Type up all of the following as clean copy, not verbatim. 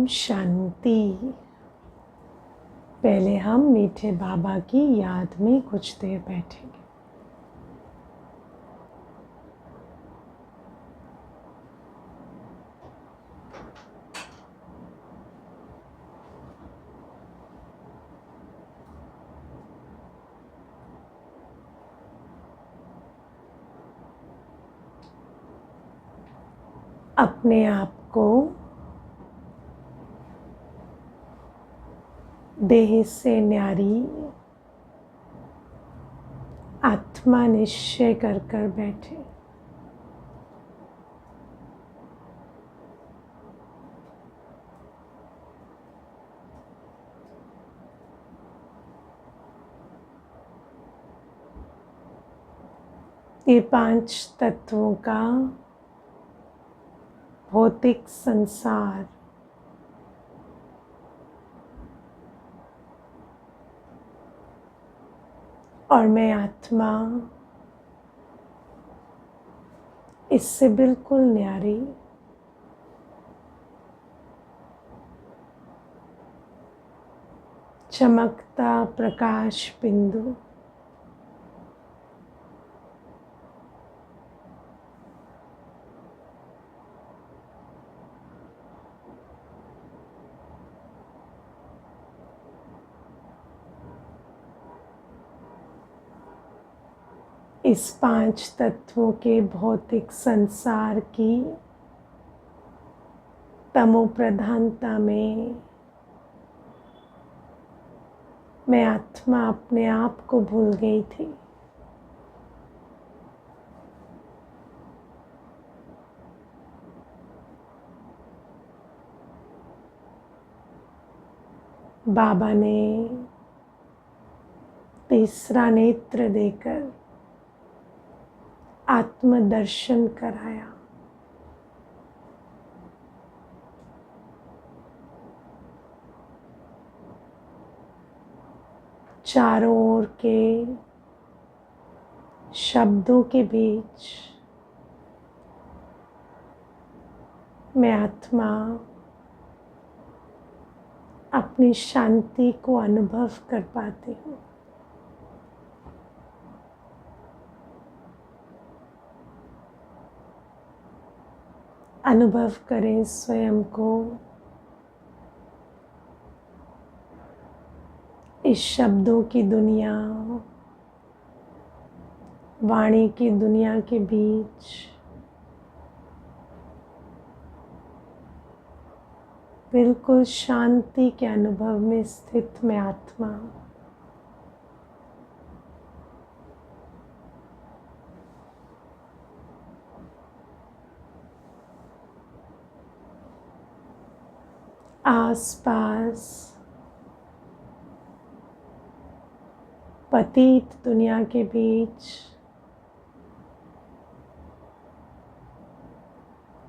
ओम शांति। पहले हम मीठे बाबा की याद में कुछ देर बैठेंगे। अपने आप को देह से न्यारी आत्मा निश्चय कर कर बैठे। ये 5 तत्वों का भौतिक संसार और मैं आत्मा इससे बिल्कुल न्यारी चमकता प्रकाश बिंदु इस 5 तत्वों के भौतिक संसार की तमो प्रधानता में मैं आत्मा अपने आप को भूल गई थी। बाबा ने तीसरा नेत्र देकर आत्मदर्शन कराया। चारों ओर के शब्दों के बीच मैं आत्मा अपनी शांति को अनुभव कर पाती हूँ। अनुभव करें स्वयं को इस शब्दों की दुनिया, वाणी की दुनिया के बीच बिल्कुल शांति के अनुभव में स्थित मैं आत्मा। आसपास पतित दुनिया के बीच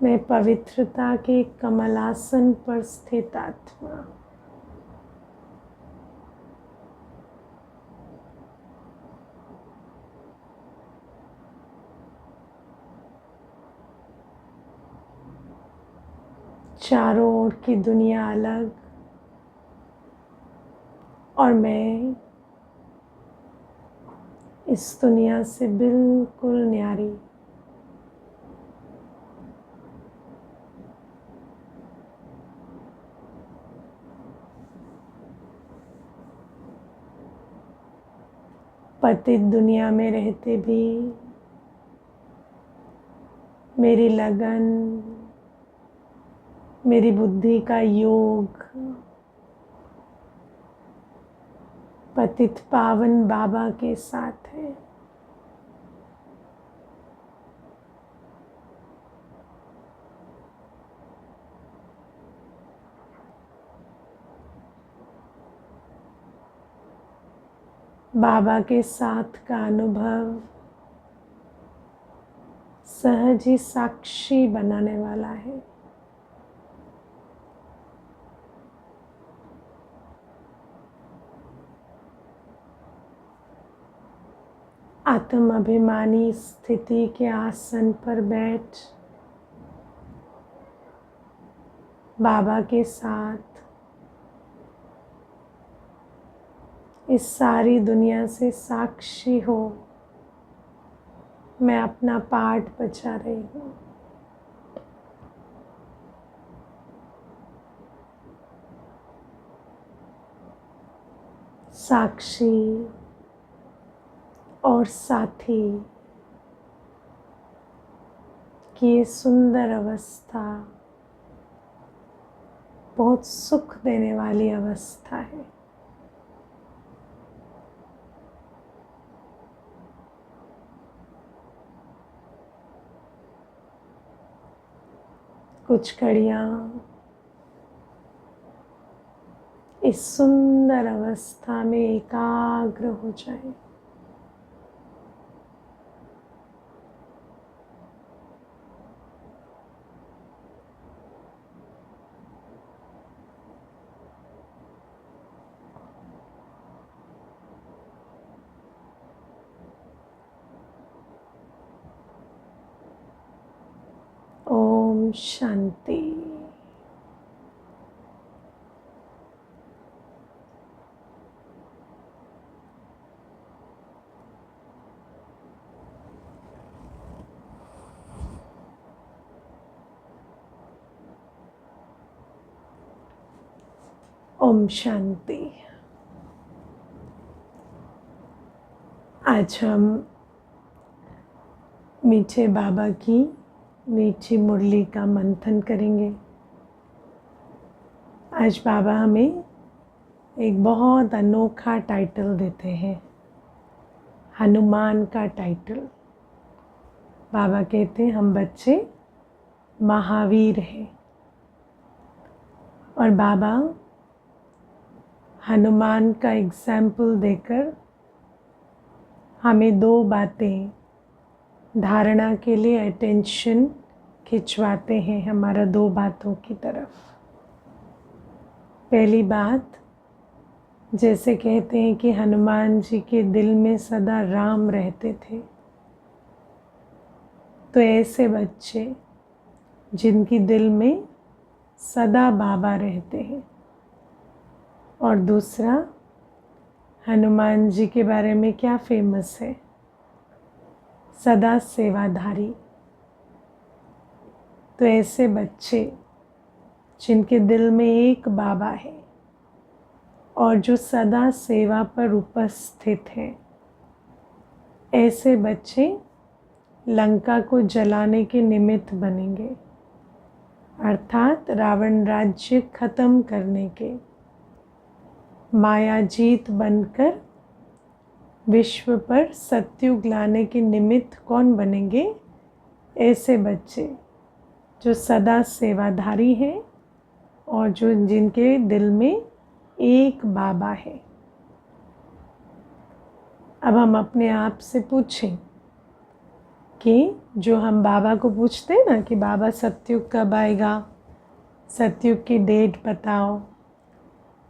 मैं पवित्रता के कमलासन पर स्थित आत्मा। चारों ओर की दुनिया अलग और मैं इस दुनिया से बिल्कुल न्यारी। पतित दुनिया में रहते भी मेरी लगन, मेरी बुद्धि का योग पतित पावन बाबा के साथ है। बाबा के साथ का अनुभव सहज ही साक्षी बनाने वाला है। आत्म अभिमानी स्थिति के आसन पर बैठ बाबा के साथ इस सारी दुनिया से साक्षी हो, मैं अपना पाठ बचा रही हूँ। साक्षी और साथी की ये सुंदर अवस्था बहुत सुख देने वाली अवस्था है। कुछ घड़ियाँ इस सुंदर अवस्था में एकाग्र हो जाए। ओम शांति। ओम शांति। आज हम मीठे बाबा की मीठी मुरली का मंथन करेंगे। आज बाबा हमें एक बहुत अनोखा टाइटल देते हैं, हनुमान का टाइटल। बाबा कहते हैं हम बच्चे महावीर हैं, और बाबा हनुमान का एग्जाम्पल देकर हमें दो बातें धारणा के लिए अटेंशन खिंचवाते हैं हमारा दो बातों की तरफ। पहली बात, जैसे कहते हैं कि हनुमान जी के दिल में सदा राम रहते थे, तो ऐसे बच्चे जिनकी दिल में सदा बाबा रहते हैं। और दूसरा, हनुमान जी के बारे में क्या फेमस है? सदा सेवाधारी। तो ऐसे बच्चे जिनके दिल में एक बाबा है और जो सदा सेवा पर उपस्थित है, ऐसे बच्चे लंका को जलाने के निमित्त बनेंगे, अर्थात रावण राज्य खत्म करने के मायाजीत बनकर विश्व पर सत्युग लाने के निमित्त कौन बनेंगे? ऐसे बच्चे जो सदा सेवाधारी हैं और जो जिनके दिल में एक बाबा है। अब हम अपने आप से पूछें कि जो हम बाबा को पूछते हैं ना कि बाबा सत्युग कब आएगा, सत्युग की डेट बताओ,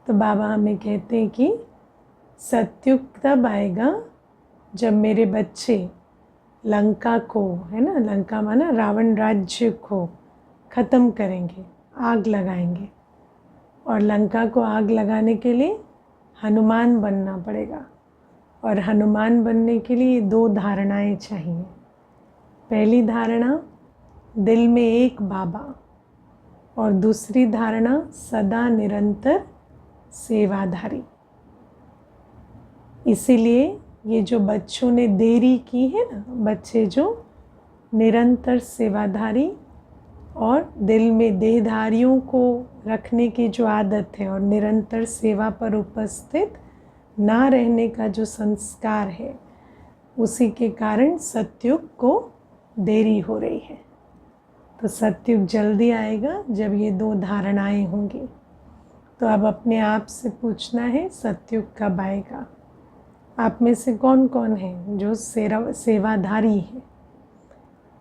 तो बाबा हमें कहते हैं कि सत्युग तब आएगा जब मेरे बच्चे लंका को, है ना, लंका माना रावण राज्य को ख़त्म करेंगे, आग लगाएंगे। और लंका को आग लगाने के लिए हनुमान बनना पड़ेगा, और हनुमान बनने के लिए दो धारणाएं चाहिए। पहली धारणा, दिल में एक बाबा, और दूसरी धारणा, सदा निरंतर सेवाधारी। इसीलिए ये जो बच्चों ने देरी की है ना, बच्चे जो निरंतर सेवाधारी और दिल में देहधारियों को रखने की जो आदत है और निरंतर सेवा पर उपस्थित ना रहने का जो संस्कार है, उसी के कारण सत्युग को देरी हो रही है। तो सत्युग जल्दी आएगा जब ये दो धारणाएं होंगी। तो अब अपने आप से पूछना है, सत्युग कब आएगा? आप में से कौन कौन है जो सेवाधारी है?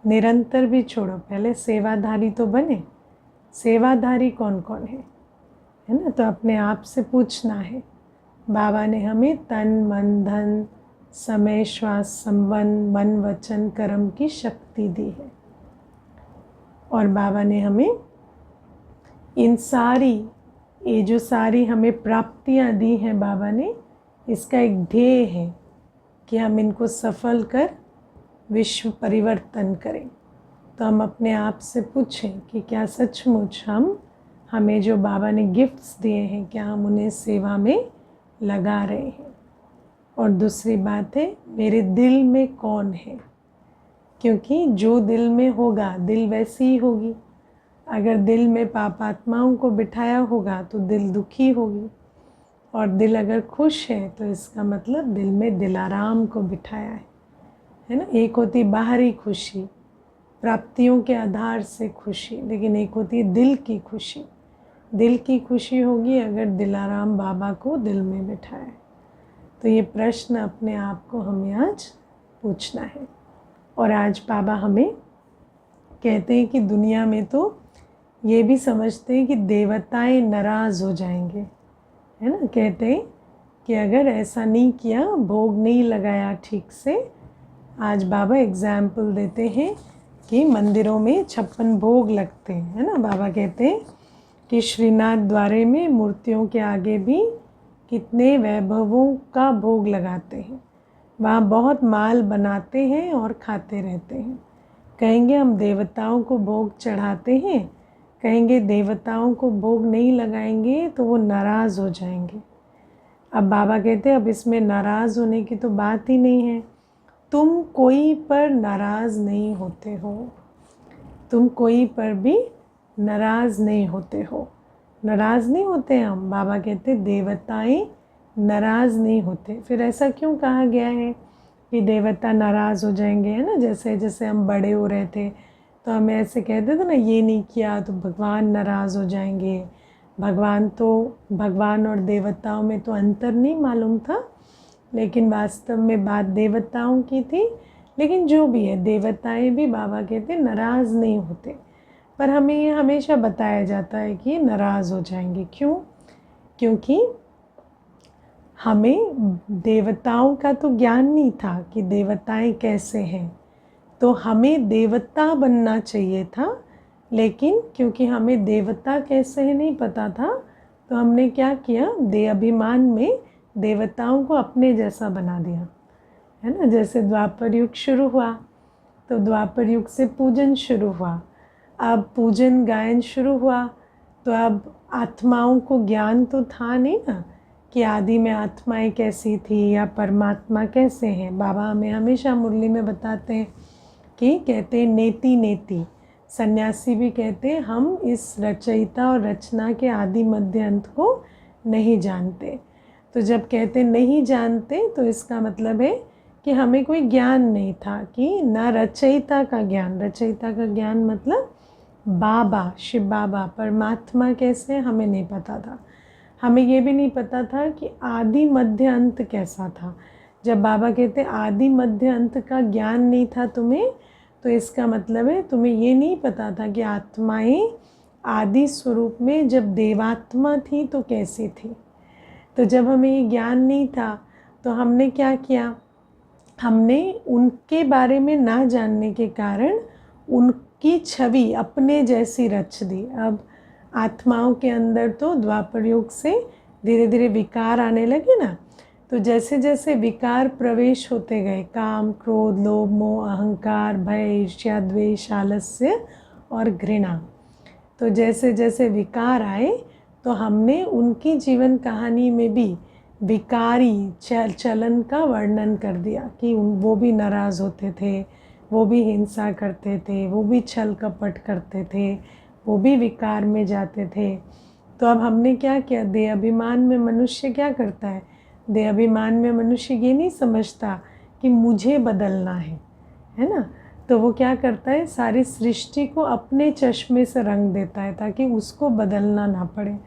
निरंतर भी छोड़ो, पहले सेवाधारी तो बने। सेवाधारी कौन कौन है ना? तो अपने आप से पूछना है। बाबा ने हमें तन मन धन समय श्वास संबंध मन वचन कर्म की शक्ति दी है, और बाबा ने हमें इन सारी ये जो सारी हमें प्राप्तियां दी हैं बाबा ने, इसका एक ध्येय है कि हम इनको सफल कर विश्व परिवर्तन करें। तो हम अपने आप से पूछें कि क्या सचमुच हमें जो बाबा ने गिफ्ट्स दिए हैं, क्या हम उन्हें सेवा में लगा रहे हैं। और दूसरी बात है, मेरे दिल में कौन है, क्योंकि जो दिल में होगा दिल वैसी ही होगी। अगर दिल में पापात्माओं को बिठाया होगा तो दिल दुखी होगी, और दिल अगर खुश है तो इसका मतलब दिल में दिलाराम को बिठाया है ना। एक होती बाहरी खुशी, प्राप्तियों के आधार से खुशी, लेकिन एक होती है दिल की खुशी। दिल की खुशी होगी अगर दिलाराम बाबा को दिल में बिठाया। तो ये प्रश्न अपने आप को हमें आज पूछना है। और आज बाबा हमें कहते हैं कि दुनिया में तो ये भी समझते हैं कि देवताएं नाराज़ हो जाएंगे, है ना। कहते हैं कि अगर ऐसा नहीं किया, भोग नहीं लगाया ठीक से। आज बाबा एग्जाम्पल देते हैं कि मंदिरों में 56 भोग लगते हैं, है ना। बाबा कहते हैं कि श्रीनाथ द्वारे में मूर्तियों के आगे भी कितने वैभवों का भोग लगाते हैं। वहाँ बहुत माल बनाते हैं और खाते रहते हैं। कहेंगे हम देवताओं को भोग चढ़ाते हैं, कहेंगे देवताओं को भोग नहीं लगाएंगे तो वो नाराज़ हो जाएंगे। अब बाबा कहते हैं अब इसमें नाराज़ होने की तो बात ही नहीं है। तुम कोई पर नाराज़ नहीं होते हो, तुम कोई पर भी नाराज़ नहीं होते हो। नाराज़ नहीं होते हम। बाबा कहते देवताएं नाराज़ नहीं होते। फिर ऐसा क्यों कहा गया है कि देवता नाराज़ हो जाएंगे, है ना। जैसे जैसे हम बड़े हो रहे थे तो हमें ऐसे कहते थे ना, ये नहीं किया तो भगवान नाराज़ हो जाएंगे। भगवान और देवताओं में तो अंतर नहीं मालूम था, लेकिन वास्तव में बात देवताओं की थी। लेकिन जो भी है, देवताएं भी बाबा कहते नाराज़ नहीं होते। पर हमें ये हमेशा बताया जाता है कि नाराज़ हो जाएंगे। क्यों? क्योंकि हमें देवताओं का तो ज्ञान नहीं था कि देवताएं कैसे हैं, तो हमें देवता बनना चाहिए था। लेकिन क्योंकि हमें देवता कैसे है नहीं पता था, तो हमने क्या किया, अभिमान में देवताओं को अपने जैसा बना दिया, है ना। जैसे द्वापर युग शुरू हुआ तो द्वापर युग से पूजन शुरू हुआ। अब पूजन गायन शुरू हुआ तो अब आत्माओं को ज्ञान तो था नहीं ना कि आदि में आत्माएं कैसी थी या परमात्मा कैसे हैं। बाबा हमें हमेशा मुरली में बताते हैं कि कहते हैं नेति नेति। सन्यासी भी कहते हैं हम इस रचयिता और रचना के आदि मध्य अंत को नहीं जानते। तो जब कहते नहीं जानते तो इसका मतलब है कि हमें कोई ज्ञान नहीं था, कि ना रचयिता का ज्ञान। रचयिता का ज्ञान मतलब बाबा, शिव बाबा, परमात्मा कैसे हमें नहीं पता था। हमें ये भी नहीं पता था कि आदि मध्य अंत कैसा था। जब बाबा कहते आदि मध्य अंत का ज्ञान नहीं था तुम्हें, तो इसका मतलब है तुम्हें ये नहीं पता था कि आत्माएं आदि स्वरूप में जब देवात्मा थी तो कैसी थी। तो जब हमें ये ज्ञान नहीं था तो हमने क्या किया, हमने उनके बारे में ना जानने के कारण उनकी छवि अपने जैसी रच दी। अब आत्माओं के अंदर तो द्वापर युग से धीरे धीरे विकार आने लगे ना। तो जैसे जैसे विकार प्रवेश होते गए, काम, क्रोध, लोभ, मोह, अहंकार, भय, ईर्ष्या, द्वेष, आलस्य और घृणा, तो जैसे जैसे विकार आए तो हमने उनकी जीवन कहानी में भी विकारी चलन का वर्णन कर दिया कि वो भी नाराज़ होते थे, वो भी हिंसा करते थे, वो भी छल कपट करते थे, वो भी विकार में जाते थे। तो अब हमने क्या किया, देह अभिमान में मनुष्य क्या करता है, देह अभिमान में मनुष्य ये नहीं समझता कि मुझे बदलना है ना। तो वो क्या करता है, सारी सृष्टि को अपने चश्मे से रंग देता है ताकि उसको बदलना ना पड़े।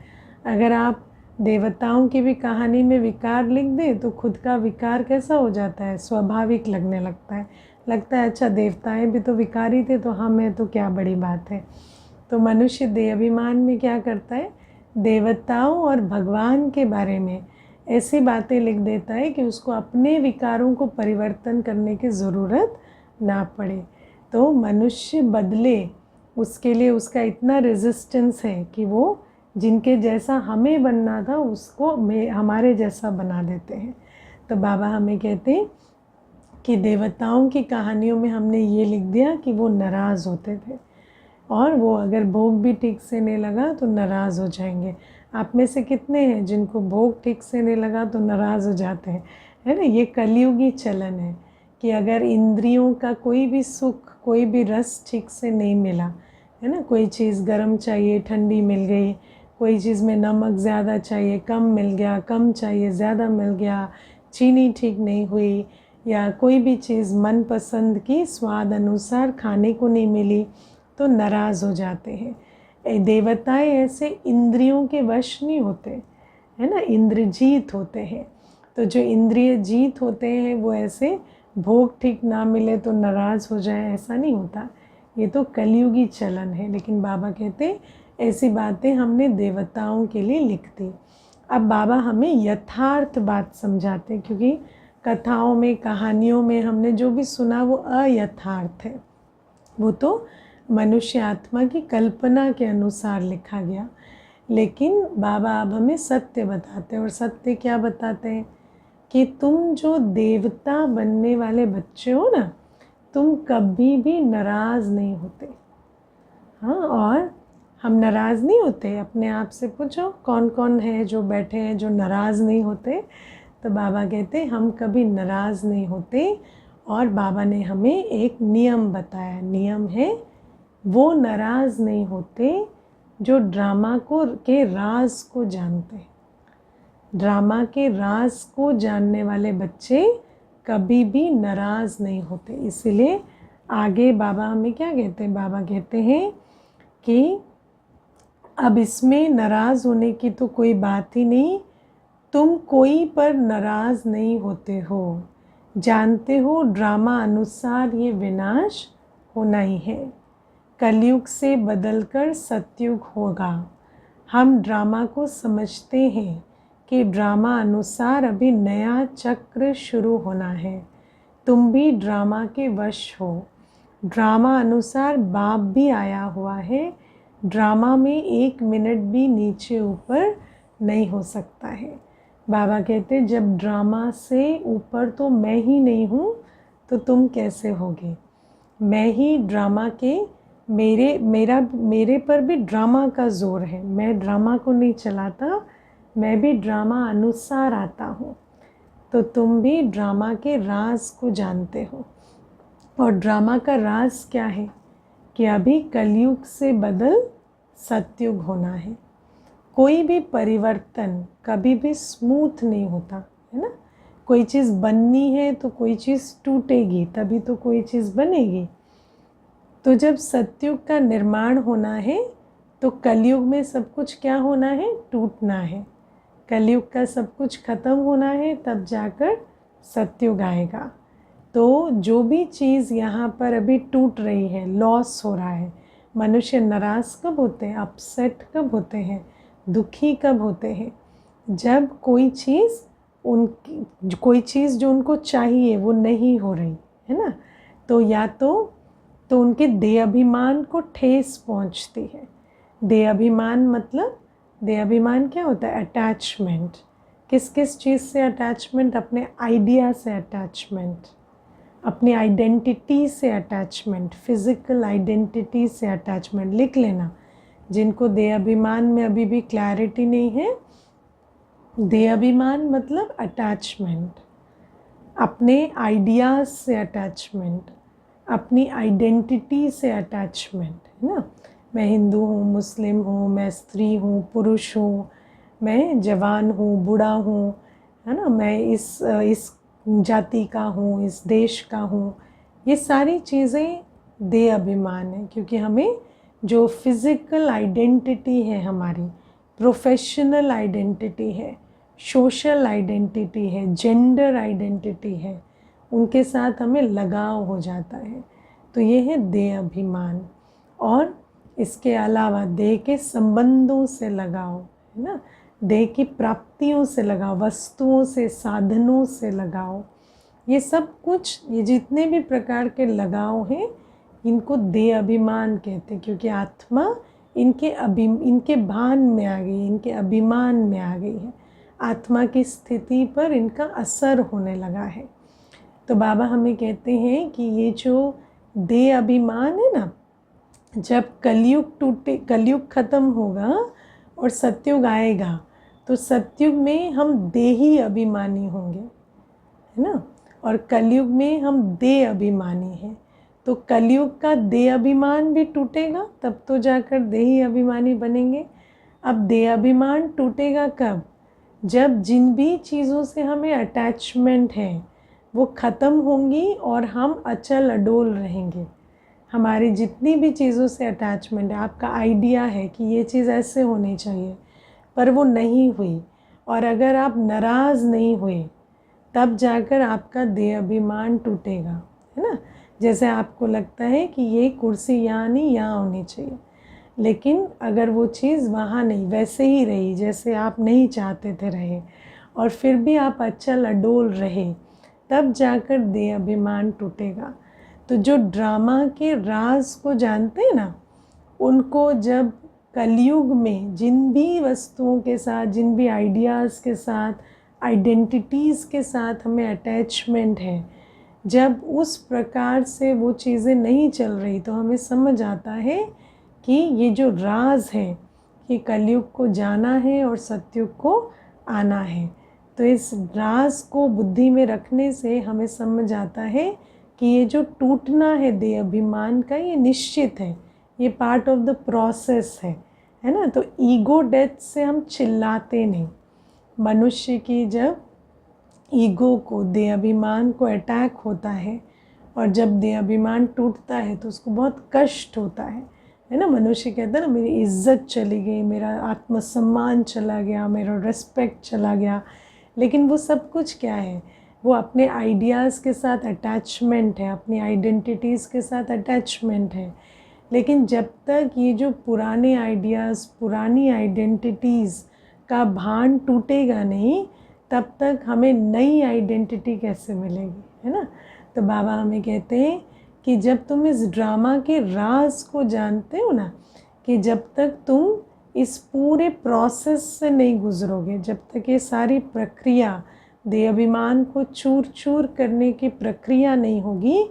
अगर आप देवताओं की भी कहानी में विकार लिख दें तो खुद का विकार कैसा हो जाता है, स्वाभाविक लगने लगता है। लगता है अच्छा देवताएं भी तो विकारी थे तो हम हैं तो क्या बड़ी बात है। तो मनुष्य देह अभिमान में क्या करता है, देवताओं और भगवान के बारे में ऐसी बातें लिख देता है कि उसको अपने विकारों को परिवर्तन करने की ज़रूरत ना पड़े। तो मनुष्य बदले उसके लिए उसका इतना रेजिस्टेंस है कि वो जिनके जैसा हमें बनना था उसको हमारे जैसा बना देते हैं। तो बाबा हमें कहते हैं कि देवताओं की कहानियों में हमने ये लिख दिया कि वो नाराज़ होते थे और वो अगर भोग भी ठीक से नहीं लगा तो नाराज़ हो जाएंगे। आप में से कितने हैं जिनको भोग ठीक से नहीं लगा तो नाराज़ हो जाते हैं, है ना। ये कलयुगी चलन है कि अगर इंद्रियों का कोई भी सुख, कोई भी रस ठीक से नहीं मिला, है ना, कोई चीज़ गर्म चाहिए ठंडी मिल गई, कोई चीज़ में नमक ज़्यादा चाहिए कम मिल गया, कम चाहिए ज़्यादा मिल गया, चीनी ठीक नहीं हुई, या कोई भी चीज़ मनपसंद की स्वाद अनुसार खाने को नहीं मिली तो नाराज़ हो जाते हैं। देवताएं ऐसे इंद्रियों के वश नहीं होते, है ना, इंद्रजीत होते हैं। तो जो इंद्रिय जीत होते हैं वो ऐसे भोग ठीक ना मिले तो नाराज़ हो जाए, ऐसा नहीं होता। ये तो कलयुगी चलन है। लेकिन बाबा कहते ऐसी बातें हमने देवताओं के लिए लिख दी। अब बाबा हमें यथार्थ बात समझाते, क्योंकि कथाओं में, कहानियों में हमने जो भी सुना वो अयथार्थ है, वो तो मनुष्य आत्मा की कल्पना के अनुसार लिखा गया। लेकिन बाबा अब हमें सत्य बताते हैं। और सत्य क्या बताते हैं कि तुम जो देवता बनने वाले बच्चे हो ना, तुम कभी भी नाराज़ नहीं होते। हाँ, और हम नाराज़ नहीं होते। अपने आप से पूछो कौन कौन है जो बैठे हैं जो नाराज़ नहीं होते। तो बाबा कहते हम कभी नाराज़ नहीं होते। और बाबा ने हमें एक नियम बताया। नियम है वो नाराज़ नहीं होते जो ड्रामा के राज को जानते हैं। ड्रामा के राज को जानने वाले बच्चे कभी भी नाराज़ नहीं होते। इसीलिए आगे बाबा हमें क्या कहते हैं, बाबा कहते हैं कि अब इसमें नाराज़ होने की तो कोई बात ही नहीं, तुम कोई पर नाराज़ नहीं होते हो, जानते हो ड्रामा अनुसार ये विनाश होना ही है, कलयुग से बदलकर सतयुग होगा। हम ड्रामा को समझते हैं कि ड्रामा अनुसार अभी नया चक्र शुरू होना है। तुम भी ड्रामा के वश हो। ड्रामा अनुसार बाप भी आया हुआ है। ड्रामा में 1 मिनट भी नीचे ऊपर नहीं हो सकता है। बाबा कहते जब ड्रामा से ऊपर तो मैं ही नहीं हूँ तो तुम कैसे होगे। मैं ही ड्रामा के, मेरे पर भी ड्रामा का जोर है। मैं ड्रामा को नहीं चलाता, मैं भी ड्रामा अनुसार आता हूँ। तो तुम भी ड्रामा के राज को जानते हो। और ड्रामा का राज क्या है कि अभी कलयुग से बदल सतयुग होना है। कोई भी परिवर्तन कभी भी स्मूथ नहीं होता, है ना। कोई चीज़ बननी है तो कोई चीज़ टूटेगी, तभी तो कोई चीज़ बनेगी। तो जब सतयुग का निर्माण होना है तो कलयुग में सब कुछ क्या होना है, टूटना है। कलयुग का सब कुछ खत्म होना है, तब जाकर सतयुग आएगा। तो जो भी चीज़ यहाँ पर अभी टूट रही है, लॉस हो रहा है, मनुष्य नाराज़ कब होते हैं, अपसेट कब होते हैं, दुखी कब होते हैं, जब कोई चीज़ जो उनको चाहिए वो नहीं हो रही है ना। तो या तो उनके देह अभिमान को ठेस पहुंचती है। देह अभिमान मतलब, देह अभिमान क्या होता है, अटैचमेंट। किस किस चीज़ से अटैचमेंट, अपने आइडिया से अटैचमेंट, अपनी आइडेंटिटी से अटैचमेंट, फिज़िकल आइडेंटिटी से अटैचमेंट। लिख लेना, जिनको देह अभिमान में अभी भी क्लैरिटी नहीं है। देह अभिमान मतलब अटैचमेंट, अपने आइडियाज़ से अटैचमेंट, अपनी आइडेंटिटी से अटैचमेंट, है ना। मैं हिंदू हूँ, मुस्लिम हूँ, मैं स्त्री हूँ, पुरुष हूँ, मैं जवान हूँ, बूढ़ा हूँ, है ना, मैं इस जाति का हूँ, इस देश का हूँ। ये सारी चीज़ें देह अभिमान है। क्योंकि हमें जो फिज़िकल आइडेंटिटी है, हमारी प्रोफेशनल आइडेंटिटी है, सोशल आइडेंटिटी है, जेंडर आइडेंटिटी है, उनके साथ हमें लगाव हो जाता है। तो ये है देह अभिमान। और इसके अलावा देह के संबंधों से लगाव, है ना, देह की प्राप्तियों से लगाव, वस्तुओं से, साधनों से लगाव। ये सब कुछ, ये जितने भी प्रकार के लगाव हैं, इनको देह अभिमान कहते हैं, क्योंकि आत्मा इनके भान में आ गई, इनके अभिमान में आ गई है। आत्मा की स्थिति पर इनका असर होने लगा है। तो बाबा हमें कहते हैं कि ये जो देह अभिमान है ना, जब कलयुग ख़त्म होगा और सतयुग आएगा, तो सतयुग में हम देही अभिमानी होंगे, है ना, और कलयुग में हम देह अभिमानी हैं। तो कलयुग का देह अभिमान भी टूटेगा, तब तो जाकर देही अभिमानी बनेंगे। अब देह अभिमान टूटेगा कब? जब जिन भी चीज़ों से हमें अटैचमेंट है वो ख़त्म होंगी और हम अचल अडोल रहेंगे। हमारी जितनी भी चीज़ों से अटैचमेंट है, आपका आइडिया है कि ये चीज़ ऐसे होनी चाहिए पर वो नहीं हुई, और अगर आप नाराज़ नहीं हुए तब जाकर आपका देह अभिमान टूटेगा, है ना। जैसे आपको लगता है कि ये कुर्सी यहाँ नहीं, यहाँ होनी चाहिए, लेकिन अगर वो चीज़ वहाँ नहीं, वैसे ही रही जैसे आप नहीं चाहते थे रहे, और फिर भी आप अचल अडोल रहे, तब जाकर देह अभिमान टूटेगा। तो जो ड्रामा के राज को जानते हैं ना, उनको जब कलयुग में जिन भी वस्तुओं के साथ, जिन भी आइडियाज़ के साथ, आइडेंटिटीज़ के साथ हमें अटैचमेंट है, जब उस प्रकार से वो चीज़ें नहीं चल रही, तो हमें समझ आता है कि ये जो राज है कि कलयुग को जाना है और सतयुग को आना है। तो इस राज को बुद्धि में रखने से हमें समझ आता है कि ये जो टूटना है देह अभिमान का, ये निश्चित है, ये पार्ट ऑफ द प्रोसेस है ना। तो ईगो डेथ से हम चिल्लाते नहीं। मनुष्य की जब ईगो को, देह अभिमान को अटैक होता है, और जब देह अभिमान टूटता है तो उसको बहुत कष्ट होता है ना। मनुष्य कहता है ना, मेरी इज्जत चली गई, मेरा आत्मसम्मान चला गया, मेरा रिस्पेक्ट चला गया। लेकिन वो सब कुछ क्या है? वो अपने आइडियाज़ के साथ अटैचमेंट है, अपनी आइडेंटिटीज़ के साथ अटैचमेंट है। लेकिन जब तक ये जो पुराने आइडियाज़, पुरानी आइडेंटिटीज़ का भान टूटेगा नहीं, तब तक हमें नई आइडेंटिटी कैसे मिलेगी, है ना। तो बाबा हमें कहते हैं कि जब तुम इस ड्रामा के राज को जानते हो ना, कि जब तक तुम इस पूरे प्रोसेस से नहीं गुजरोगे, जब तक ये सारी प्रक्रिया, देह अभिमान को चूर चूर करने की प्रक्रिया नहीं होगी,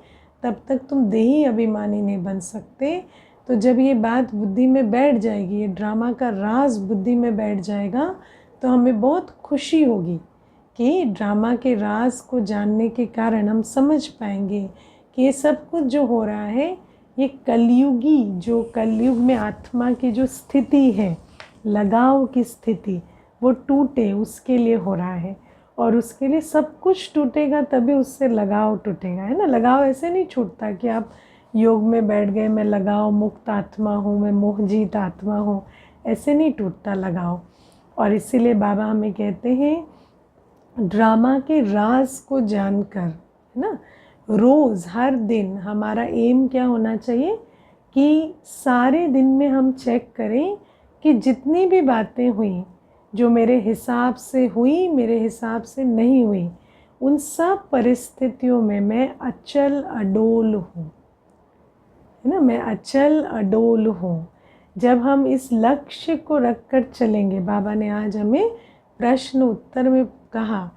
तब तक तुम देही अभिमानी नहीं बन सकते। तो जब ये बात बुद्धि में बैठ जाएगी, ये ड्रामा का राज बुद्धि में बैठ जाएगा, तो हमें बहुत खुशी होगी कि ड्रामा के राज को जानने के कारण हम समझ पाएंगे कि ये सब कुछ जो हो रहा है, ये कलयुगी, जो कलयुग में आत्मा की जो स्थिति है, लगाव की स्थिति, वो टूटे उसके लिए हो रहा है। और उसके लिए सब कुछ टूटेगा, तभी उससे लगाव टूटेगा, है ना। लगाव ऐसे नहीं छूटता कि आप योग में बैठ गए, मैं लगाव मुक्त आत्मा हूँ, मैं मोहजीत आत्मा हूँ, ऐसे नहीं टूटता लगाव। और इसीलिए बाबा हमें कहते हैं, ड्रामा के राज को जानकर, है ना, रोज़ हर दिन हमारा एम क्या होना चाहिए कि सारे दिन में हम चेक करें कि जितनी भी बातें हुई, जो मेरे हिसाब से हुई, मेरे हिसाब से नहीं हुई, उन सब परिस्थितियों में मैं अचल अडोल हूँ, है ना, मैं अचल अडोल हूँ। जब हम इस लक्ष्य को रख कर चलेंगे, बाबा ने आज हमें प्रश्न उत्तर में कहा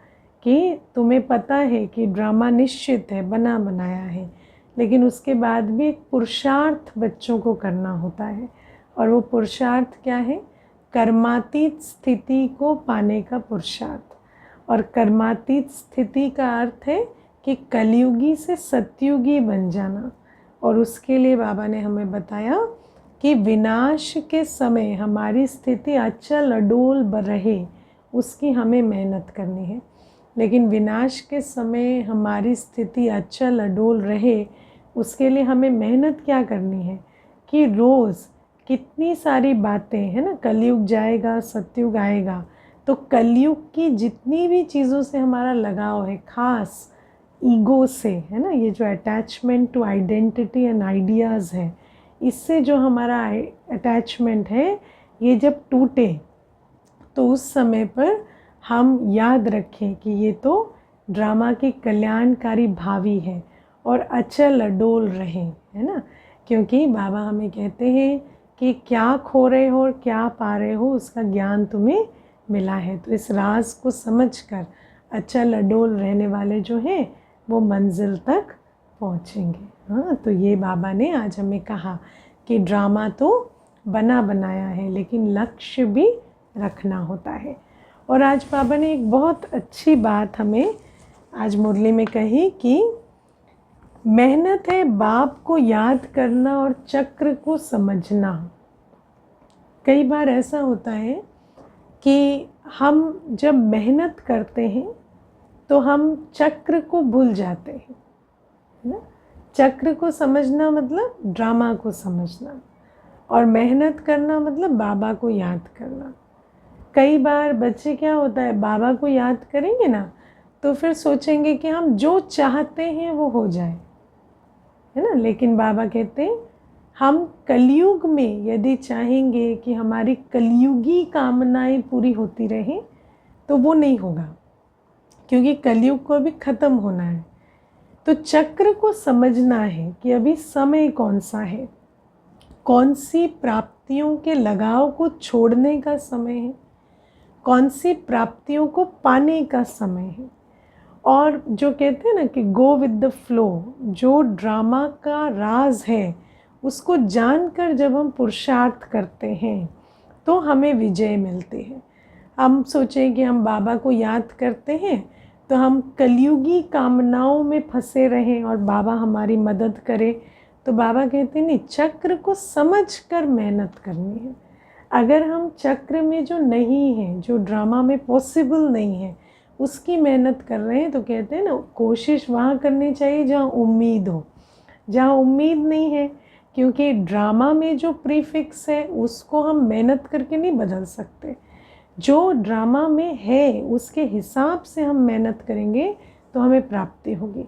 कि तुम्हें पता है कि ड्रामा निश्चित है, बना बनाया है, लेकिन उसके बाद भी एक पुरुषार्थ बच्चों को करना होता है। और वो पुरुषार्थ क्या है? कर्मातीत स्थिति को पाने का पुरुषार्थ। और कर्मातीत स्थिति का अर्थ है कि कलयुगी से सतयुगी बन जाना। और उसके लिए बाबा ने हमें बताया कि विनाश के समय हमारी स्थिति अचल अडोल रहे, उसकी हमें मेहनत करनी है। लेकिन विनाश के समय हमारी स्थिति अचल अडोल रहे, उसके लिए हमें मेहनत क्या करनी है कि रोज़ कितनी सारी बातें, है ना, कलयुग जाएगा, सतयुग आएगा, तो कलयुग की जितनी भी चीज़ों से हमारा लगाव है, ख़ास ईगो से, है ना, ये जो attachment to identity and ideas है, इससे जो हमारा अटैचमेंट है, ये जब टूटे तो उस समय पर हम याद रखें कि ये तो ड्रामा की कल्याणकारी भावी है और अचल अडोल रहें, है ना। क्योंकि बाबा हमें कहते हैं कि क्या खो रहे हो और क्या पा रहे हो उसका ज्ञान तुम्हें मिला है। तो इस राज को समझकर अचल अडोल रहने वाले जो हैं वो मंजिल तक पहुँचेंगे। हाँ, तो ये बाबा ने आज हमें कहा कि ड्रामा तो बना बनाया है लेकिन लक्ष्य भी रखना होता है। और आज बाबा ने एक बहुत अच्छी बात हमें आज मुरली में कही कि मेहनत है बाप को याद करना और चक्र को समझना। कई बार ऐसा होता है कि हम जब मेहनत करते हैं तो हम चक्र को भूल जाते हैं, है ना। चक्र को समझना मतलब ड्रामा को समझना, और मेहनत करना मतलब बाबा को याद करना। कई बार बच्चे क्या होता है, बाबा को याद करेंगे ना तो फिर सोचेंगे कि हम जो चाहते हैं वो हो जाए, है ना। लेकिन बाबा कहते हैं हम कलयुग में यदि चाहेंगे कि हमारी कलयुगी कामनाएं पूरी होती रहें तो वो नहीं होगा, क्योंकि कलयुग को अभी ख़त्म होना है। तो चक्र को समझना है कि अभी समय कौन सा है, कौन सी प्राप्तियों के लगाव को छोड़ने का समय है, कौन सी प्राप्तियों को पाने का समय है। और जो कहते हैं ना कि गो विद द फ्लो, जो ड्रामा का राज है उसको जानकर जब हम पुरुषार्थ करते हैं तो हमें विजय मिलती है। हम सोचें कि हम बाबा को याद करते हैं तो हम कलयुगी कामनाओं में फंसे रहें और बाबा हमारी मदद करे, तो बाबा कहते हैं नहीं, चक्र को समझकर मेहनत करनी है। अगर हम चक्र में जो नहीं है, जो ड्रामा में पॉसिबल नहीं है, उसकी मेहनत कर रहे हैं, तो कहते हैं ना कोशिश वहाँ करनी चाहिए जहाँ उम्मीद हो। जहाँ उम्मीद नहीं है, क्योंकि ड्रामा में जो प्रीफिक्स है उसको हम मेहनत करके नहीं बदल सकते। जो ड्रामा में है उसके हिसाब से हम मेहनत करेंगे तो हमें प्राप्ति होगी।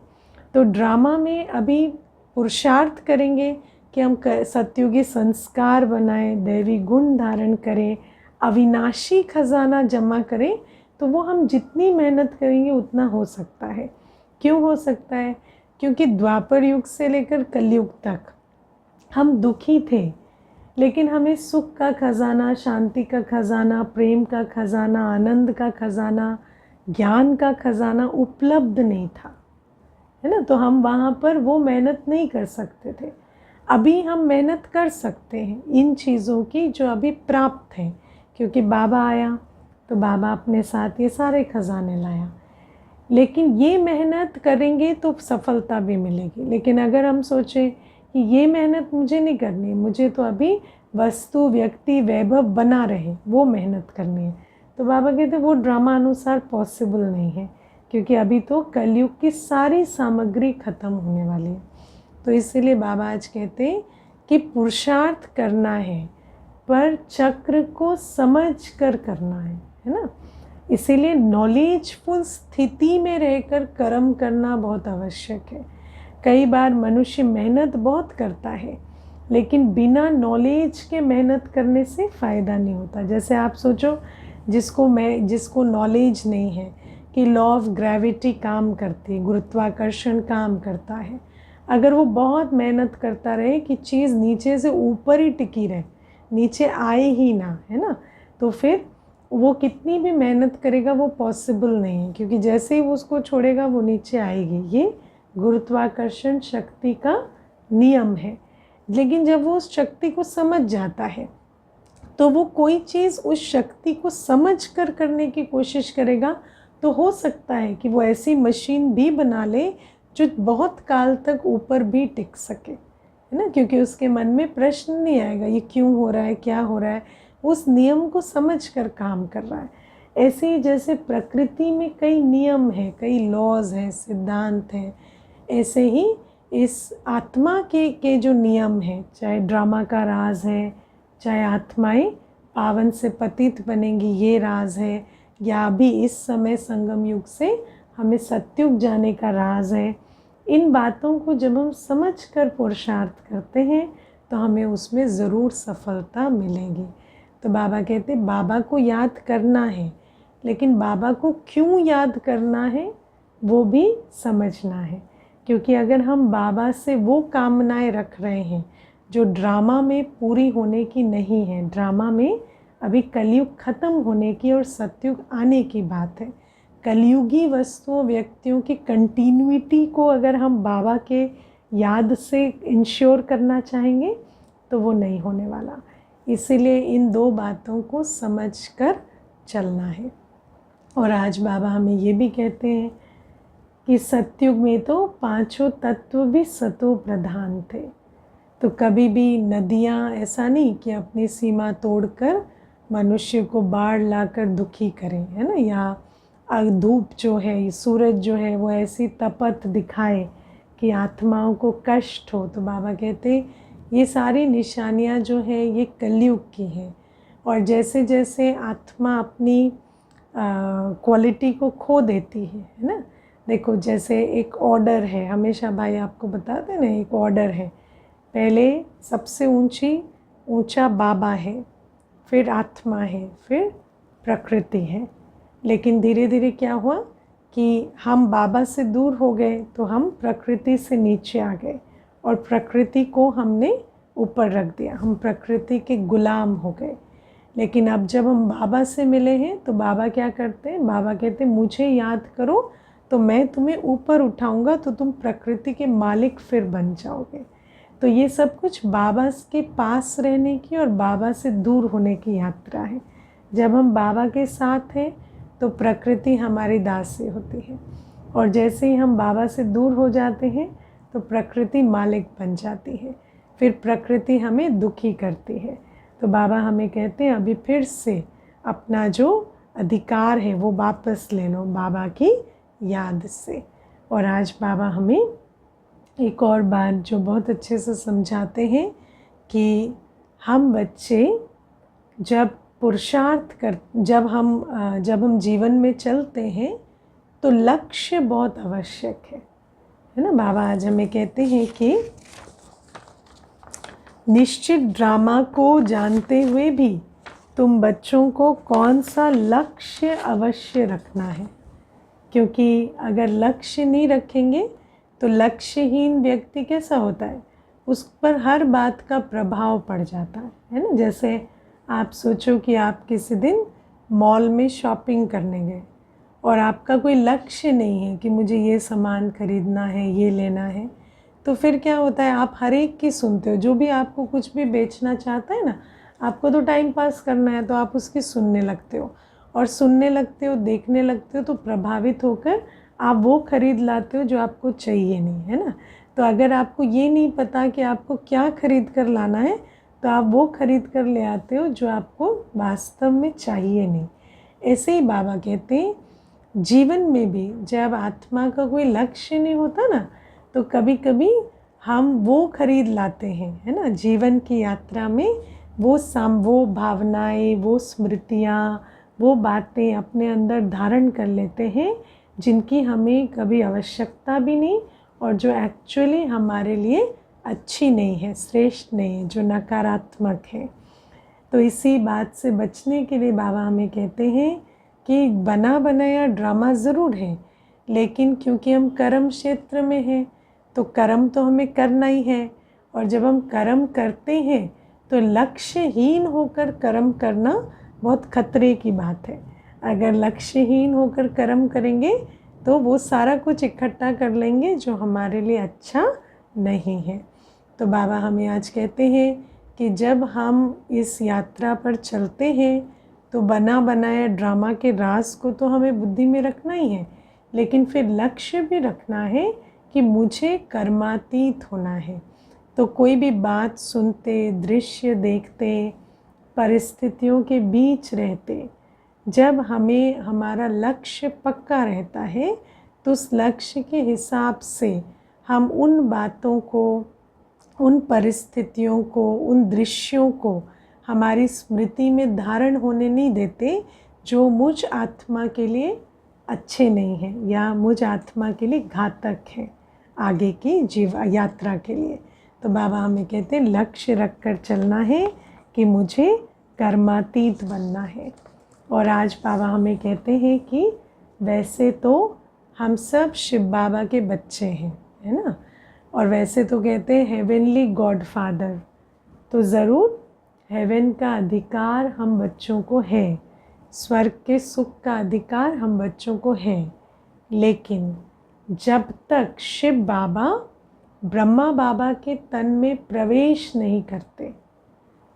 तो ड्रामा में अभी पुरुषार्थ करेंगे कि हम सत्युगी संस्कार बनाएं, दैवी गुण धारण करें, अविनाशी खजाना जमा करें, तो वो हम जितनी मेहनत करेंगे उतना हो सकता है। क्यों हो सकता है? क्योंकि द्वापर युग से लेकर कलयुग तक हम दुखी थे, लेकिन हमें सुख का खजाना, शांति का खजाना, प्रेम का खजाना, आनंद का खजाना, ज्ञान का खजाना उपलब्ध नहीं था, है ना। तो हम वहाँ पर वो मेहनत नहीं कर सकते थे। अभी हम मेहनत कर सकते हैं इन चीज़ों की जो अभी प्राप्त हैं, क्योंकि बाबा आया तो बाबा अपने साथ ये सारे खजाने लाया। लेकिन ये मेहनत करेंगे तो सफलता भी मिलेगी। लेकिन अगर हम सोचें कि ये मेहनत मुझे नहीं करनी, मुझे तो अभी वस्तु, व्यक्ति, वैभव बना रहे, वो मेहनत करनी है, तो बाबा कहते वो ड्रामा अनुसार पॉसिबल नहीं है, क्योंकि अभी तो कलयुग की सारी सामग्री खत्म होने वाली है। तो इसीलिए बाबा आज कहते हैं कि पुरुषार्थ करना है पर चक्र को समझ कर करना है ना। इसीलिए नॉलेजफुल स्थिति में रहकर कर्म करना बहुत आवश्यक है। कई बार मनुष्य मेहनत बहुत करता है लेकिन बिना नॉलेज के मेहनत करने से फ़ायदा नहीं होता। जैसे आप सोचो, जिसको नॉलेज नहीं है कि लॉ ऑफ ग्रेविटी काम करती है, गुरुत्वाकर्षण काम करता है, अगर वो बहुत मेहनत करता रहे कि चीज़ नीचे से ऊपर ही टिकी रहे, नीचे आए ही ना, है ना, तो फिर वो कितनी भी मेहनत करेगा वो पॉसिबल नहीं है, क्योंकि जैसे ही वो उसको छोड़ेगा वो नीचे आएगी। ये गुरुत्वाकर्षण शक्ति का नियम है। लेकिन जब वो उस शक्ति को समझ जाता है तो वो कोई चीज़ उस शक्ति को समझ कर करने की कोशिश करेगा, तो हो सकता है कि वो ऐसी मशीन भी बना ले जो बहुत काल तक ऊपर भी टिक सके, है ना, क्योंकि उसके मन में प्रश्न नहीं आएगा ये क्यों हो रहा है, क्या हो रहा है, उस नियम को समझकर काम कर रहा है। ऐसे ही जैसे प्रकृति में कई नियम हैं, कई लॉज हैं, सिद्धांत हैं, ऐसे ही इस आत्मा के जो नियम हैं, चाहे ड्रामा का राज है, चाहे आत्माएं पावन से पतित बनेंगी ये राज है, या अभी इस समय संगम युग से हमें सत्युग जाने का राज है। इन बातों को जब हम समझ कर पुरुषार्थ करते हैं तो हमें उसमें ज़रूर सफलता मिलेगी। तो बाबा कहते हैं बाबा को याद करना है, लेकिन बाबा को क्यों याद करना है वो भी समझना है। क्योंकि अगर हम बाबा से वो कामनाएं रख रहे हैं जो ड्रामा में पूरी होने की नहीं है। ड्रामा में अभी कलयुग ख़त्म होने की और सतयुग आने की बात है। कलयुगी वस्तुओं व्यक्तियों की कंटिन्यूटी को अगर हम बाबा के याद से इंश्योर करना चाहेंगे तो वो नहीं होने वाला। इसीलिए इन दो बातों को समझकर चलना है। और आज बाबा हमें ये भी कहते हैं कि सतयुग में तो पांचों तत्व भी सतो प्रधान थे। तो कभी भी नदियाँ ऐसा नहीं कि अपनी सीमा तोड़कर मनुष्य को बाढ़ लाकर दुखी करें, है ना, या धूप जो है, सूरज जो है वो ऐसी तपत दिखाए कि आत्माओं को कष्ट हो। तो बाबा कहते ये सारी निशानियाँ जो है ये कलयुग की हैं। और जैसे जैसे आत्मा अपनी क्वालिटी को खो देती है ना। देखो जैसे एक ऑर्डर है, हमेशा भाई आपको बताते हैं ना, एक ऑर्डर है, पहले सबसे ऊंचा बाबा है, फिर आत्मा है, फिर प्रकृति है। लेकिन धीरे धीरे क्या हुआ कि हम बाबा से दूर हो गए तो हम प्रकृति से नीचे आ गए और प्रकृति को हमने ऊपर रख दिया, हम प्रकृति के गुलाम हो गए। लेकिन अब जब हम बाबा से मिले हैं तो बाबा क्या करते हैं, बाबा कहते हैं मुझे याद करो तो मैं तुम्हें ऊपर उठाऊंगा, तो तुम प्रकृति के मालिक फिर बन जाओगे। तो ये सब कुछ बाबा के पास रहने की और बाबा से दूर होने की यात्रा है। जब हम बाबा के साथ हैं तो प्रकृति हमारी दासी होती है, और जैसे ही हम बाबा से दूर हो जाते हैं तो प्रकृति मालिक बन जाती है, फिर प्रकृति हमें दुखी करती है। तो बाबा हमें कहते हैं अभी फिर से अपना जो अधिकार है वो वापस ले लो बाबा की याद से। और आज बाबा हमें एक और बात जो बहुत अच्छे से समझाते हैं कि हम बच्चे जब पुरुषार्थ जब हम जीवन में चलते हैं तो लक्ष्य बहुत आवश्यक है ना। बाबा आज हमें कहते हैं कि निश्चित ड्रामा को जानते हुए भी तुम बच्चों को कौन सा लक्ष्य अवश्य रखना है, क्योंकि अगर लक्ष्य नहीं रखेंगे तो लक्ष्यहीन व्यक्ति कैसा होता है, उस पर हर बात का प्रभाव पड़ जाता है ना। जैसे आप सोचो कि आप किसी दिन मॉल में शॉपिंग करने गए और आपका कोई लक्ष्य नहीं है कि मुझे ये सामान खरीदना है, ये लेना है, तो फिर क्या होता है, आप हर एक की सुनते हो। जो भी आपको कुछ भी बेचना चाहता है ना, आपको तो टाइम पास करना है तो आप उसकी सुनने लगते हो, और सुनने लगते हो, देखने लगते हो, तो प्रभावित होकर आप वो खरीद लाते हो जो आपको चाहिए नहीं, है ना। तो अगर आपको ये नहीं पता कि आपको क्या खरीद कर लाना है तो आप वो खरीद कर ले आते हो जो आपको वास्तव में चाहिए नहीं। ऐसे ही बाबा कहते हैं जीवन में भी जब आत्मा का कोई लक्ष्य नहीं होता ना, तो कभी कभी हम वो खरीद लाते हैं, है ना। जीवन की यात्रा में वो भावनाएं, वो स्मृतियाँ, वो बातें अपने अंदर धारण कर लेते हैं जिनकी हमें कभी आवश्यकता भी नहीं, और जो एक्चुअली हमारे लिए अच्छी नहीं है, श्रेष्ठ नहीं है, जो नकारात्मक है। तो इसी बात से बचने के लिए बाबा हमें कहते हैं कि बना बनाया ड्रामा ज़रूर है, लेकिन क्योंकि हम कर्म क्षेत्र में हैं तो कर्म तो हमें करना ही है, और जब हम कर्म करते हैं तो लक्ष्यहीन होकर कर्म करना बहुत खतरे की बात है। अगर लक्ष्यहीन होकर कर्म करेंगे तो वो सारा कुछ इकट्ठा कर लेंगे जो हमारे लिए अच्छा नहीं है। तो बाबा हमें आज कहते हैं कि जब हम इस यात्रा पर चलते हैं तो बना बनाया ड्रामा के राज को तो हमें बुद्धि में रखना ही है, लेकिन फिर लक्ष्य भी रखना है कि मुझे कर्मातीत होना है। तो कोई भी बात सुनते, दृश्य देखते, परिस्थितियों के बीच रहते, जब हमें हमारा लक्ष्य पक्का रहता है तो उस लक्ष्य के हिसाब से हम उन बातों को, उन परिस्थितियों को, उन दृश्यों को हमारी स्मृति में धारण होने नहीं देते जो मुझ आत्मा के लिए अच्छे नहीं हैं या मुझ आत्मा के लिए घातक हैं आगे की यात्रा के लिए। तो बाबा हमें कहते हैं लक्ष्य रखकर चलना है कि मुझे कर्मातीत बनना है। और आज बाबा हमें कहते हैं कि वैसे तो हम सब शिव बाबा के बच्चे हैं, है ना। और वैसे तो कहते हैं हेवनली गॉड फादर, तो ज़रूर हेवन का अधिकार हम बच्चों को है, स्वर्ग के सुख का अधिकार हम बच्चों को है, लेकिन जब तक शिव बाबा ब्रह्मा बाबा के तन में प्रवेश नहीं करते,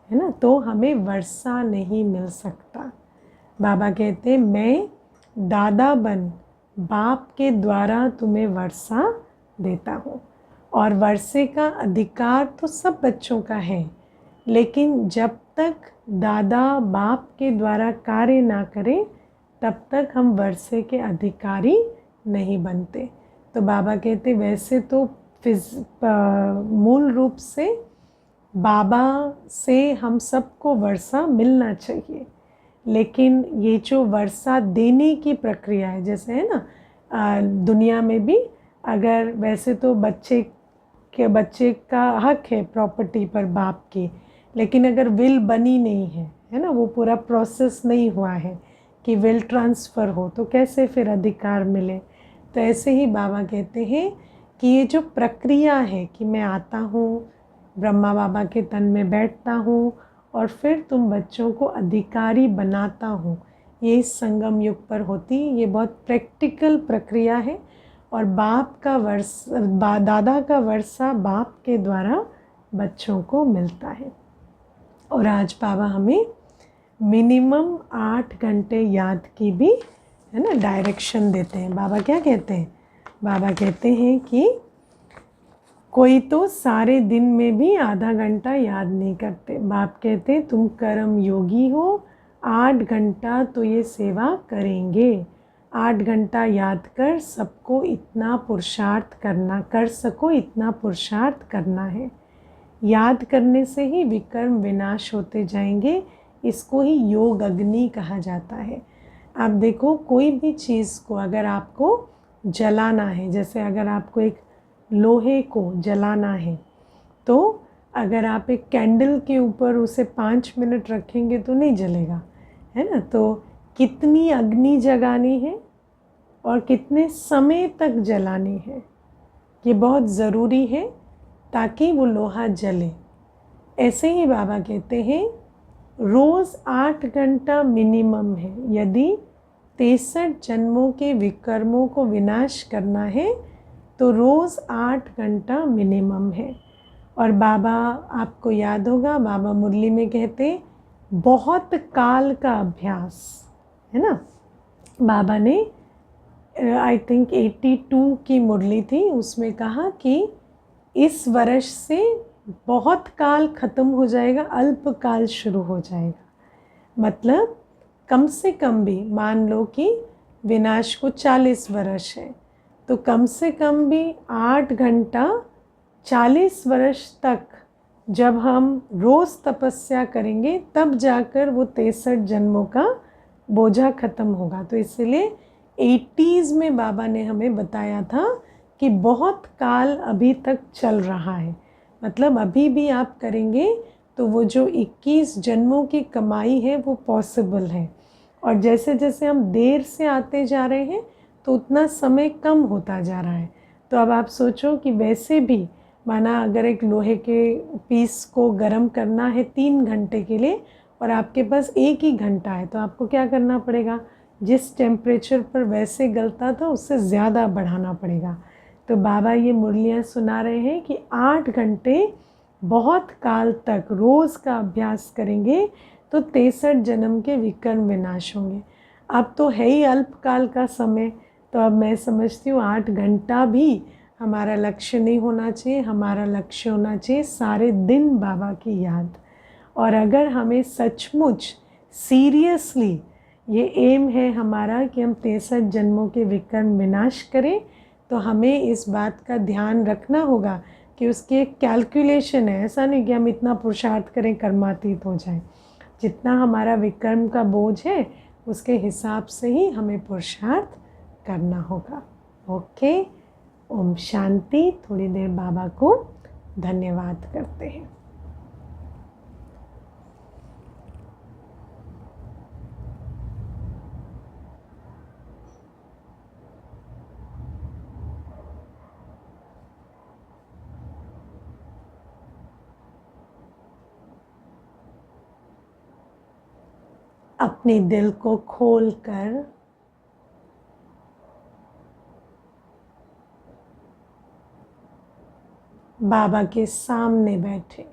है ना, तो हमें वर्षा नहीं मिल सकता। बाबा कहते मैं दादा बन बाप के द्वारा तुम्हें वर्षा देता हूँ, और वर्षे का अधिकार तो सब बच्चों का है, लेकिन जब तक दादा बाप के द्वारा कार्य ना करें तब तक हम वर्षे के अधिकारी नहीं बनते। तो बाबा कहते वैसे तो मूल रूप से बाबा से हम सबको वर्षा मिलना चाहिए, लेकिन ये जो वर्षा देने की प्रक्रिया है, जैसे है ना दुनिया में भी, अगर वैसे तो बच्चे का हक है प्रॉपर्टी पर बाप की, लेकिन अगर विल बनी नहीं है, है ना, वो पूरा प्रोसेस नहीं हुआ है कि विल ट्रांसफ़र हो, तो कैसे फिर अधिकार मिले। तो ऐसे ही बाबा कहते हैं कि ये जो प्रक्रिया है कि मैं आता हूँ, ब्रह्मा बाबा के तन में बैठता हूँ और फिर तुम बच्चों को अधिकारी बनाता हूँ, ये इस संगम युग पर होती, ये बहुत प्रैक्टिकल प्रक्रिया है। और दादा का वर्षा बाप के द्वारा बच्चों को मिलता है। और आज बाबा हमें मिनिमम 8 घंटे याद की भी, है ना, डायरेक्शन देते हैं। बाबा क्या कहते हैं? बाबा कहते हैं कि कोई तो सारे दिन में भी आधा घंटा याद नहीं करते। बाप कहते तुम कर्म योगी हो, 8 घंटा तो ये सेवा करेंगे। 8 घंटा याद कर सबको इतना पुरुषार्थ करना, कर सको इतना पुरुषार्थ करना है। याद करने से ही विकर्म विनाश होते जाएंगे। इसको ही योग अग्नि कहा जाता है। आप देखो कोई भी चीज़ को अगर आपको जलाना है, जैसे अगर आपको एक लोहे को जलाना है, तो अगर आप एक कैंडल के ऊपर उसे 5 मिनट रखेंगे तो नहीं जलेगा, है ना। तो कितनी अग्नि जगानी है और कितने समय तक जलानी है, ये बहुत ज़रूरी है ताकि वो लोहा जले। ऐसे ही बाबा कहते हैं रोज़ 8 घंटा मिनिमम है। यदि 63 जन्मों के विकर्मों को विनाश करना है तो रोज़ 8 घंटा मिनिमम है। और बाबा, आपको याद होगा, बाबा मुरली में कहते बहुत काल का अभ्यास, है ना। बाबा ने आई थिंक 82 की मुरली थी, उसमें कहा कि इस वर्ष से बहुत काल ख़त्म हो जाएगा, अल्प काल शुरू हो जाएगा। मतलब कम से कम भी मान लो कि विनाश को 40 वर्ष है, तो कम से कम भी 8 घंटा 40 वर्ष तक जब हम रोज़ तपस्या करेंगे तब जाकर वो 63 जन्मों का बोझा ख़त्म होगा। तो इसलिए 80s में बाबा ने हमें बताया था कि बहुत काल अभी तक चल रहा है, मतलब अभी भी आप करेंगे तो वो जो 21 जन्मों की कमाई है वो पॉसिबल है। और जैसे जैसे हम देर से आते जा रहे हैं तो उतना समय कम होता जा रहा है। तो अब आप सोचो कि वैसे भी माना अगर एक लोहे के पीस को गर्म करना है 3 घंटे के लिए और आपके पास 1 ही घंटा है, तो आपको क्या करना पड़ेगा, जिस टेम्परेचर पर वैसे गलता था उससे ज़्यादा बढ़ाना पड़ेगा। तो बाबा ये मुरलियाँ सुना रहे हैं कि 8 घंटे बहुत काल तक रोज़ का अभ्यास करेंगे तो 63 जन्म के विकर्म विनाश होंगे। अब तो है ही अल्पकाल का समय, तो अब मैं समझती हूँ 8 घंटा भी हमारा लक्ष्य नहीं होना चाहिए। हमारा लक्ष्य होना चाहिए सारे दिन बाबा की याद। और अगर हमें सचमुच सीरियसली ये एम है हमारा कि हम 63 जन्मों के विकर्म विनाश करें, तो हमें इस बात का ध्यान रखना होगा कि उसकी एक कैलकुलेशन है। ऐसा नहीं कि हम इतना पुरुषार्थ करें कर्मातीत हो जाए। जितना हमारा विकर्म का बोझ है उसके हिसाब से ही हमें पुरुषार्थ करना होगा। ओके, ओम शांति। थोड़ी देर बाबा को धन्यवाद करते हैं। अपने दिल को खोलकर बाबा के सामने बैठे।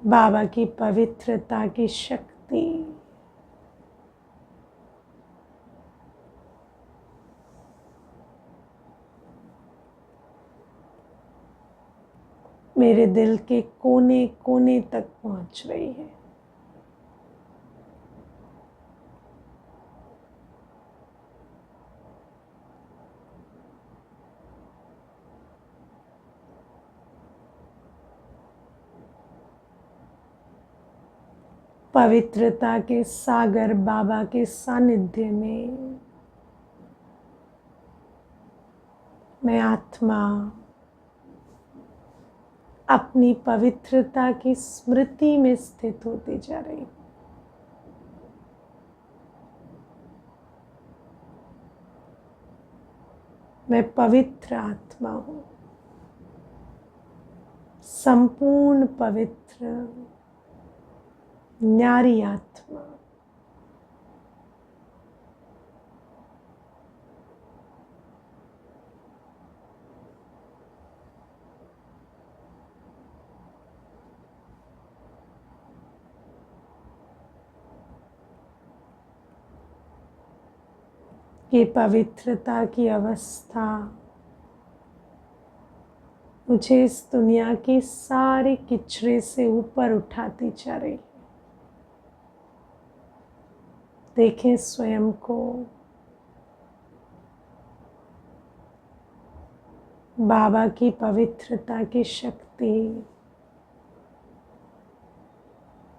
बाबा की पवित्रता की शक्ति मेरे दिल के कोने कोने तक पहुंच रही है। पवित्रता के सागर बाबा के सानिध्य में मैं आत्मा अपनी पवित्रता की स्मृति में स्थित होती जा रही। मैं पवित्र आत्मा हूँ, संपूर्ण पवित्र न्यारी आत्मा। ये पवित्रता की अवस्था मुझे इस दुनिया के सारे किचरे से ऊपर उठाती जा रही है। देखें स्वयं को बाबा की पवित्रता की शक्ति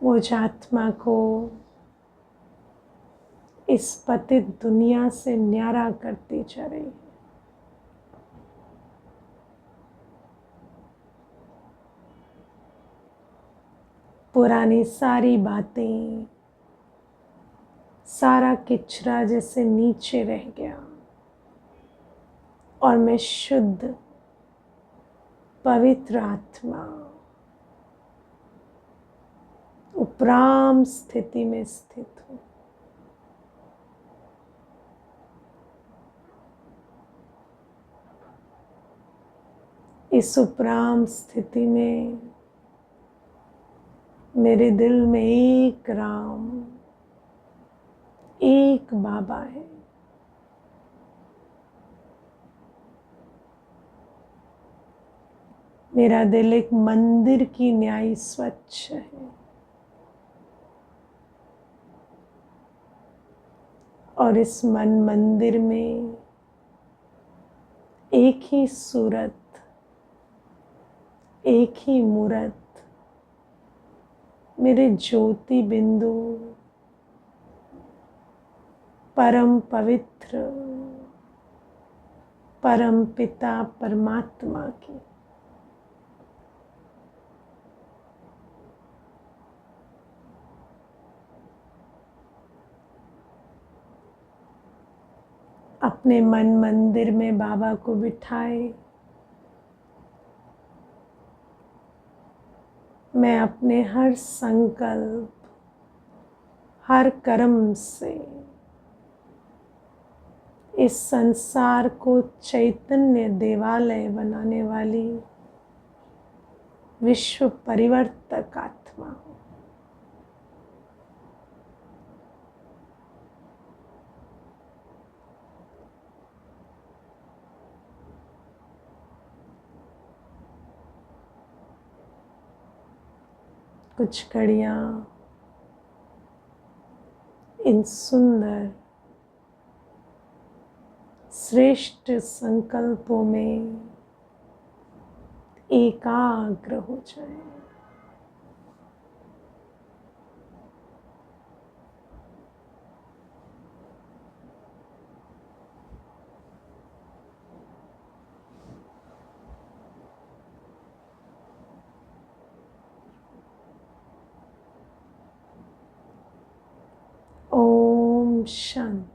मुझ आत्मा को इस पतित दुनिया से न्यारा करती जा रही है। पुरानी सारी बातें, सारा किचरा जैसे नीचे रह गया और मैं शुद्ध पवित्र आत्मा उपराम स्थिति में स्थित हूँ। इस उपराम स्थिति में मेरे दिल में एक राम, एक बाबा है। मेरा दिल एक मंदिर की न्याय स्वच्छ है और इस मन मंदिर में एक ही सूरत, एक ही मूरत, मेरे ज्योति बिंदु परम पवित्र परम पिता परमात्मा की अपने मन मंदिर में बाबा को बिठाए मैं अपने हर संकल्प, हर कर्म से इस संसार को चैतन्य देवालय बनाने वाली विश्व परिवर्तक आत्मा हूँ। कुछ घड़ियाँ इन सुंदर श्रेष्ठ संकल्पों में एकाग्र हो जाए। ओम शांति।